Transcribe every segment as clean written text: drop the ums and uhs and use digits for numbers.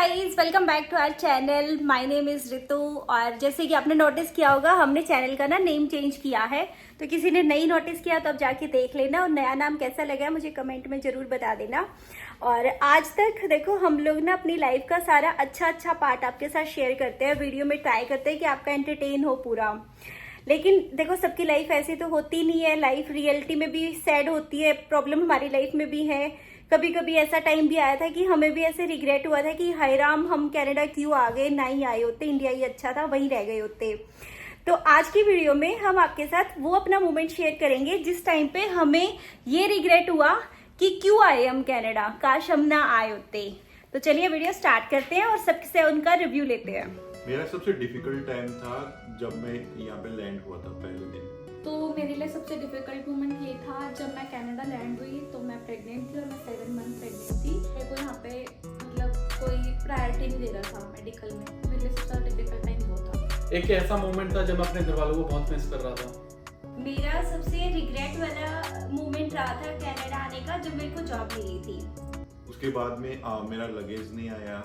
Guys, welcome back to our channel. My name is Ritu. और जैसे कि आपने नोटिस किया होगा, हमने चैनल का ना नेम चेंज किया है। तो किसी ने नहीं नोटिस किया तो अब जाके देख लेना, और नया नाम कैसा लगा मुझे कमेंट में जरूर बता देना। और आज तक देखो, हम लोग ना अपनी लाइफ का सारा अच्छा पार्ट आपके साथ शेयर करते हैं, वीडियो में ट्राई करते हैं कि आपका एंटरटेन हो पूरा। लेकिन देखो, सबकी लाइफ ऐसी तो होती नहीं है। लाइफ रियलिटी में भी सैड होती है, प्रॉब्लम हमारी लाइफ में भी है। कभी कभी ऐसा टाइम भी आया था कि हमें भी ऐसे रिग्रेट हुआ था कि हाय राम, हम कनाडा क्यों आ गए, ना ही आए होते, इंडिया ही अच्छा था, वहीं रह गए होते। तो आज की वीडियो में हम आपके साथ वो अपना मोमेंट शेयर करेंगे जिस टाइम पे हमें ये रिग्रेट हुआ कि क्यों आए हम कनाडा, काश हम ना आए होते। तो चलिए वीडियो स्टार्ट करते हैं और सबसे उनका रिव्यू लेते हैं। मेरा सबसे डिफिकल्ट टाइम था जब मैं यहाँ पे लैंड हुआ था पहले दिन। तो मेरे लिए सबसे डिफिकल्ट मोमेंट ये था जब मैं कनाडा लैंड हुई। तो मैं प्रेग्नेंट थी और मैं 7 मंथ प्रेग्नेंट थी। मेरे को यहाँ पे मतलब कोई प्रायोरिटी नहीं दे रहा था मेडिकल में। मेरे लिए सबसे डिफिकल्ट टाइम वो था। एक ऐसा मोमेंट था जब मैं अपने घर वालों को बहुत मिस कर रहा था। मेरा सबसे रिग्रेट वाला मोमेंट रहा था कनाडा आने का, जब मेरे को जॉब मिली थी। उसके बाद में मेरा लगेज नहीं आया।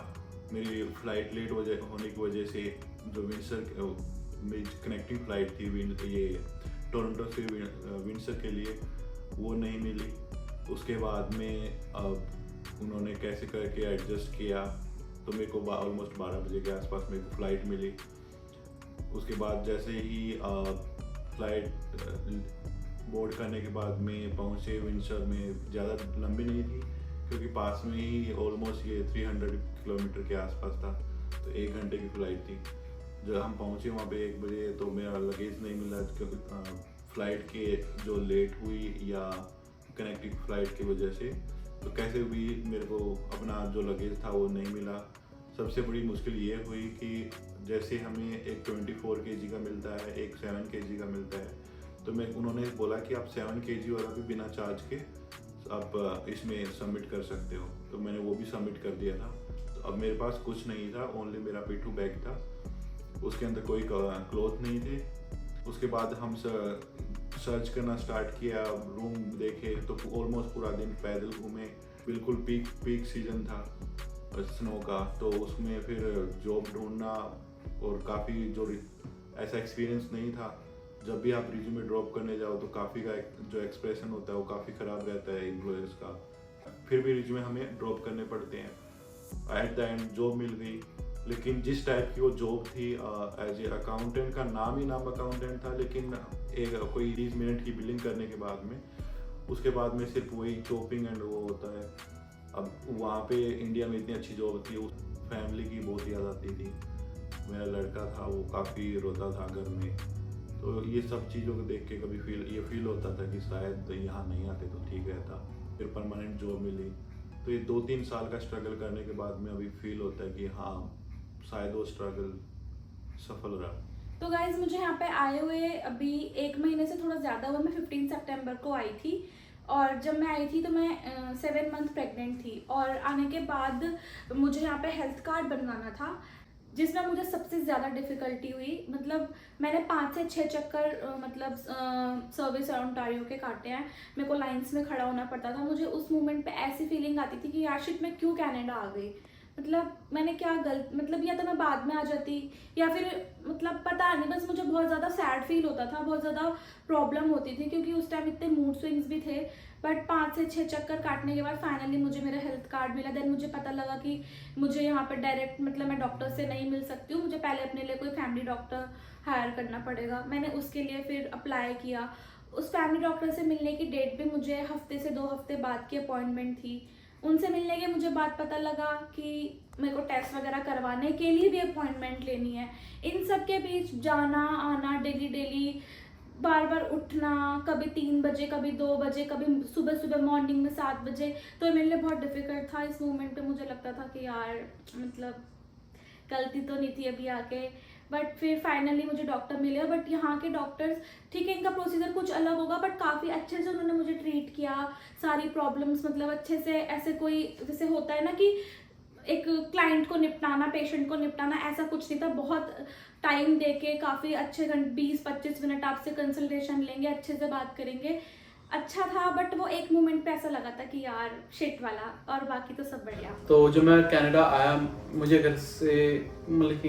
मेरी फ्लाइट लेट होने की वजह से जो विंडसर मेरी कनेक्टिंग फ्लाइट थी ये टोरंटो से विंडसर के लिए, वो नहीं मिली। उसके बाद में उन्होंने कैसे करके एडजस्ट किया, तो मेरे को ऑलमोस्ट 12 बजे के आसपास मेरे को फ्लाइट मिली। उसके बाद जैसे ही फ्लाइट बोर्ड करने के बाद में पहुँचे विंडसर में, ज़्यादा लंबी नहीं थी क्योंकि पास में ही ऑलमोस्ट ये 300 किलोमीटर के आसपास था, तो 1 घंटे की फ्लाइट थी। जब हम पहुँचे वहाँ पे 1 बजे, तो मेरा लगेज नहीं मिला क्योंकि फ्लाइट के जो लेट हुई या कनेक्टिंग फ्लाइट की वजह से, तो कैसे भी मेरे को अपना जो लगेज था वो नहीं मिला। सबसे बड़ी मुश्किल ये हुई कि जैसे हमें एक 24 kg का मिलता है, एक 7 kg का मिलता है, तो उन्होंने बोला कि आप 7 kg वाला भी बिना चार्ज के आप इसमें सबमिट कर सकते हो। तो मैंने वो भी सबमिट कर दिया था। तो अब मेरे पास कुछ नहीं था, ओनली मेरा पिट्ठू बैग था, उसके अंदर कोई क्लॉथ नहीं थे। उसके बाद हम सर्च करना स्टार्ट किया, रूम देखे, तो ऑलमोस्ट पूरा दिन पैदल घूमे। बिल्कुल पीक सीजन था स्नो का, तो उसमें फिर जॉब ढूंढना और काफ़ी जो ऐसा एक्सपीरियंस नहीं था। जब भी आप रिज्यूमे ड्रॉप करने जाओ तो काफ़ी का जो एक्सप्रेशन होता है वो काफ़ी ख़राब रहता है एम्प्लॉयर्स का। फिर भी रिज्यूमे हमें ड्रॉप करने पड़ते हैं। एट द एंड जॉब मिल गई, लेकिन जिस टाइप की वो जॉब थी, एज ए अकाउंटेंट का नाम ही नाम अकाउंटेंट था, लेकिन एक कोई 30 मिनट की बिलिंग करने के बाद में, उसके बाद में सिर्फ वही चॉपिंग एंड वो होता है। अब वहाँ पे इंडिया में इतनी अच्छी जॉब थी, उस फैमिली की बहुत याद आती थी। मेरा लड़का था, वो काफ़ी रोता था घर में। तो ये सब चीज़ों को देख के कभी फील होता था कि शायद यहाँ नहीं आते तो ठीक रहता। फिर परमानेंट जॉब मिली, तो ये 2-3 साल का स्ट्रगल करने के बाद में अभी फील होता है कि हाँ, शायद वो स्ट्रगल सफल रहा। तो गाइज, मुझे यहाँ पे आए हुए अभी 1 महीने से थोड़ा ज़्यादा हुआ। मैं 15 सितंबर को आई थी, और जब मैं आई थी तो मैं 7 मंथ प्रेग्नेंट थी। और आने के बाद मुझे यहाँ पे हेल्थ कार्ड बनवाना था, जिसमें मुझे सबसे ज़्यादा डिफ़िकल्टी हुई। मतलब मैंने 5 से 6 चक्कर मतलब सर्विस ओंटारियो के काटे हैं। मेरे को लाइंस में खड़ा होना पड़ता था। मुझे उस मोमेंट पे ऐसी फीलिंग आती थी कि यार शिट, मैं क्यों कनाडा आ गई। मतलब मैंने क्या गलत, मतलब या तो मैं बाद में आ जाती, या फिर मतलब पता नहीं, बस मुझे बहुत ज़्यादा सैड फील होता था, बहुत ज़्यादा प्रॉब्लम होती थी, क्योंकि उस टाइम इतने मूड स्विंग्स भी थे। बट 5 से 6 चक्कर काटने के बाद फाइनली मुझे मेरा हेल्थ कार्ड मिला। देन मुझे पता लगा कि मुझे यहाँ पर डायरेक्ट मतलब मैं डॉक्टर से नहीं मिल सकती हूँ, मुझे पहले अपने लिए कोई फैमिली डॉक्टर हायर करना पड़ेगा। मैंने उसके लिए फिर अप्लाई किया। उस फैमिली डॉक्टर से मिलने की डेट भी मुझे हफ्ते से 2 हफ्ते बाद की अपॉइंटमेंट थी। उनसे मिलने के मुझे बात पता लगा कि मेरे को टेस्ट वगैरह करवाने के लिए भी अपॉइंटमेंट लेनी है। इन सब के बीच जाना आना, डेली बार बार उठना, कभी 3 बजे, कभी 2 बजे, कभी सुबह मॉर्निंग में 7 बजे। तो मेरे लिए बहुत डिफिकल्ट था। इस मोमेंट पे मुझे लगता था कि यार मतलब गलती तो नहीं थी अभी आके। बट फिर फाइनली मुझे डॉक्टर मिले। बट यहाँ के डॉक्टर्स, ठीक है, इनका प्रोसीजर कुछ अलग होगा, बट काफ़ी अच्छे से उन्होंने मुझे ट्रीट किया। सारी प्रॉब्लम्स मतलब अच्छे से, ऐसे कोई जैसे होता है ना कि एक क्लाइंट को निपटाना, पेशेंट को निपटाना, ऐसा कुछ नहीं था। बहुत टाइम देके काफ़ी अच्छे 20-25 मिनट आपसे कंसल्टेशन लेंगे, अच्छे से बात करेंगे। अच्छा था, बट वो एक मोमेंट पे ऐसा लगा था कि यार शिट वाला, और बाकी तो सब बढ़िया। तो जब मैं कनाडा आया, मुझे घर से मतलब कि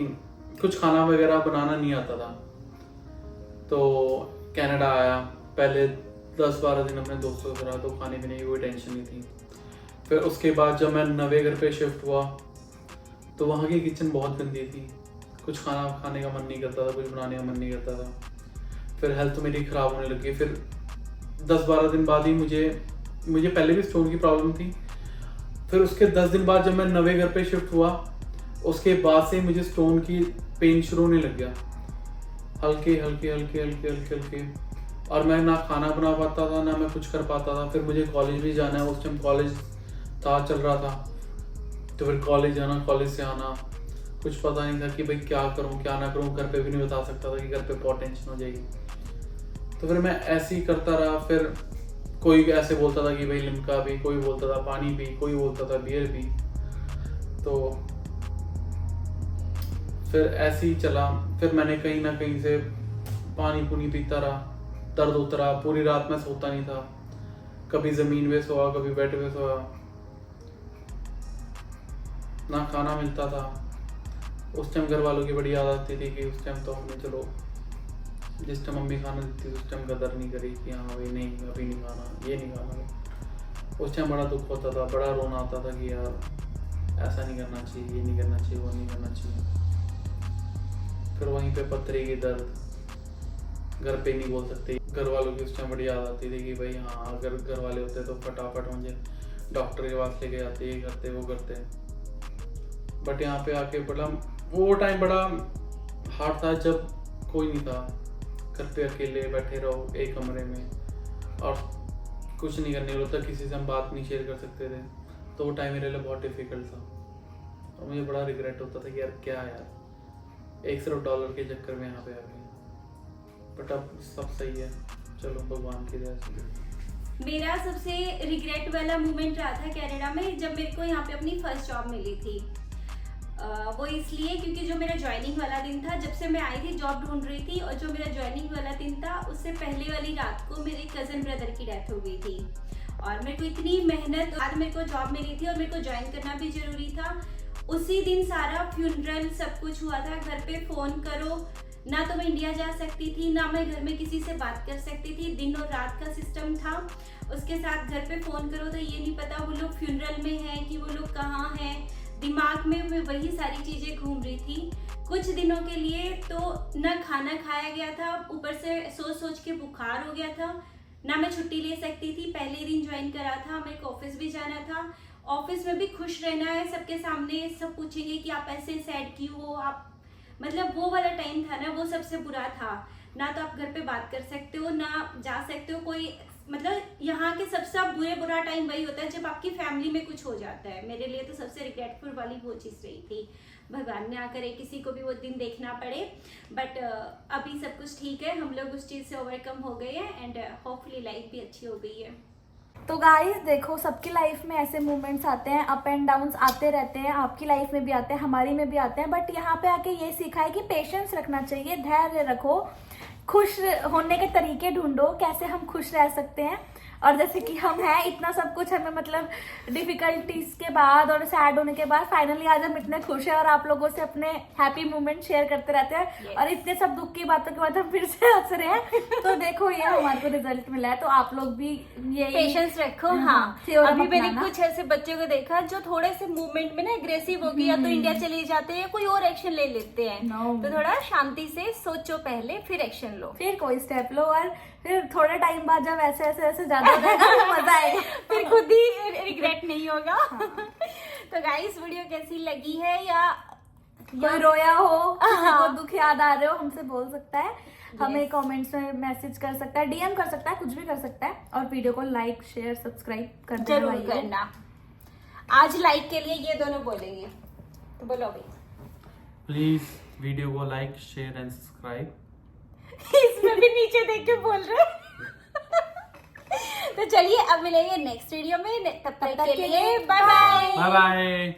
कुछ खाना वगैरह बनाना नहीं आता था। तो कनाडा आया, पहले 10-12 दिन अपने दोस्तों के साथ, तो खाने पीने की कोई टेंशन नहीं थी। फिर उसके बाद जब मैं नवे घर पे शिफ्ट हुआ तो वहाँ की किचन बहुत गंदी थी, कुछ खाना खाने का मन नहीं करता था, कुछ बनाने का मन नहीं करता था। फिर हेल्थ मेरी ख़राब होने लगी। फिर 10-12 दिन बाद ही मुझे पहले भी स्टोन की प्रॉब्लम थी। फिर उसके 10 दिन बाद जब मैं नवे घर पे शिफ्ट हुआ, उसके बाद से मुझे स्टोन की पेन शुरू होने लग गया, हल्के हल्के हल्के हल्के हल्के हल्के। और मैं ना खाना बना पाता था, ना मैं कुछ कर पाता था। फिर मुझे कॉलेज भी जाना है, उस टाइम कॉलेज था, चल रहा था। तो फिर कॉलेज जाना, कॉलेज से आना, कुछ पता नहीं था कि भाई क्या करूं क्या ना करूं। घर पे भी नहीं बता सकता था कि घर पे बहुत टेंशन हो जाएगी। तो फिर मैं ऐसे ही करता रहा। फिर कोई ऐसे बोलता था कि भाई लिम्का पी, कोई बोलता था पानी पी, कोई बोलता था बियर पी। तो फिर ऐसे ही चला। फिर मैंने कहीं ना कहीं से पानी पुनी पीता रहा, दर्द होता रहा। पूरी रात में सोता नहीं था, कभी जमीन पे सोया, कभी बेड पे सोया, ना खाना मिलता था। उस टाइम घर वालों की बड़ी आदत आती थी कि उस टाइम तो हमने चलो जिस टाइम मम्मी खाना देती थी उस टाइम कदर नहीं करी कि हाँ भाई नहीं अभी नहीं खाना, ये नहीं खाना। उस टाइम बड़ा दुख होता था, बड़ा रोना आता था कि यार ऐसा नहीं करना चाहिए, ये नहीं करना चाहिए, वो नहीं करना चाहिए। फिर वहीं पे पत्थरी की दर्द, घर पे नहीं बोल सकते। घर वालों की उस टाइम बड़ी याद आती थी कि भाई हाँ अगर घर वाले होते तो फटाफट मुझे डॉक्टर के पास लेके जाते, ये करते वो करते। बट यहाँ पे आके बड़ा वो टाइम बड़ा हार्ड था जब कोई नहीं था, घर पे अकेले बैठे रहो एक कमरे में और कुछ नहीं करने को होता, किसी से हम बात नहीं शेयर कर सकते थे। तो वो टाइम मेरे लिए बहुत डिफिकल्ट था और मुझे बड़ा रिग्रेट होता था कि यार क्या यार एक सिर्फ डॉलर के चक्कर में यहाँ पे आ गए। बट अब सब सही है, चलो भगवान की दया से। मेरा सबसे रिग्रेट वाला मोमेंट रहा था कनाडा में जब मेरे को यहाँ पे अपनी फर्स्ट जॉब मिली थी। वो इसलिए क्योंकि जो मेरा ज्वाइनिंग वाला दिन था, जब से मैं आई थी जॉब ढूंढ रही थी, और जो मेरा ज्वाइनिंग वाला दिन था उससे पहले वाली रात को मेरे कजन ब्रदर की डेथ हो गई थी। और मेरे को इतनी मेहनत बाद मेरे को जॉब मिली थी और मेरे को ज्वाइन करना भी जरूरी था। उसी दिन सारा फ्यूनरल सब कुछ हुआ था। घर पे फोन करो, ना तो मैं इंडिया जा सकती थी, ना मैं घर में किसी से बात कर सकती थी। दिन और रात का सिस्टम था। उसके साथ घर पे फोन करो तो ये नहीं पता वो लोग फ्यूनरल में हैं कि वो लोग कहाँ हैं। दिमाग में मैं वही सारी चीजें घूम रही थी। कुछ दिनों के लिए तो ना खाना खाया गया था, ऊपर से सोच सोच के बुखार हो गया था, ना मैं छुट्टी ले सकती थी। पहले दिन ज्वाइन करा था, मेरे को ऑफिस भी जाना था। ऑफिस में भी खुश रहना है, सबके सामने सब पूछेंगे कि आप ऐसे सैड क्यों हो, आप मतलब वो वाला टाइम था ना, वो सबसे बुरा था। ना तो आप घर पे बात कर सकते हो, ना जा सकते हो कोई, मतलब यहाँ के सबसे बुरा टाइम वही होता है जब आपकी फैमिली में कुछ हो जाता है। मेरे लिए तो सबसे रिग्रेटफुल वाली वो चीज़ रही थी। भगवान ने आकर किसी को भी वो दिन देखना पड़े, बट अभी सब कुछ ठीक है, हम लोग उस चीज़ से ओवरकम हो गए हैं एंड होपफुली लाइफ भी अच्छी हो गई है। तो गाइस देखो, सबकी लाइफ में ऐसे मोमेंट्स आते हैं, अप एंड डाउन्स आते रहते हैं। आपकी लाइफ में भी आते हैं, हमारी में भी आते हैं। बट यहाँ पे आके ये सीखा है कि पेशेंस रखना चाहिए, धैर्य रखो, खुश होने के तरीके ढूंढो, कैसे हम खुश रह सकते हैं। और जैसे कि हम हैं, इतना सब कुछ हमें मतलब डिफिकल्टीज के बाद और सैड होने के बाद फाइनली आज हम इतने खुश हैं और आप लोगों से अपने हैप्पी मोमेंट शेयर करते रहते हैं। और इतने सब दुख की बातों के बाद हम फिर से हंस रहे हैं। तो देखो ये हमारे को रिजल्ट मिला है, तो आप लोग भी ये पेशेंस रखो। हाँ, अभी मैंने कुछ ऐसे बच्चों को देखा जो थोड़े से मूवमेंट में ना एग्रेसिव हो गए, या तो इंडिया चले जाते हैं, कोई और एक्शन ले लेते हैं। तो थोड़ा शांति से सोचो पहले, फिर एक्शन लो, फिर कोई स्टेप लो, और फिर थोड़े टाइम बाद जब ऐसे ऐसे ऐसे ज्यादा हो जाएगा तो मजा आएगा, फिर खुद ही रिग्रेट नहीं होगा। तो गाइस वीडियो कैसी लगी है, या कोई रोया हो, किसी को दुख याद आ रहे हो, हमसे बोल सकता है, हमें कमेंट्स में मैसेज कर सकता है, डीएम कर सकता है, कुछ भी कर सकता है। और वीडियो को लाइक शेयर सब्सक्राइब कर देना जरूर भाइयों। करना। आज लाइक के लिए ये दोनों बोलेंगे, तो बोलो अभी। प्लीज वीडियो को लाइक शेयर एंड सब्सक्राइब। इसमें भी नीचे देख के बोल रहे तो चलिए अब मिलेंगे नेक्स्ट वीडियो में, तब तक के लिए बाय बाय। Bye bye.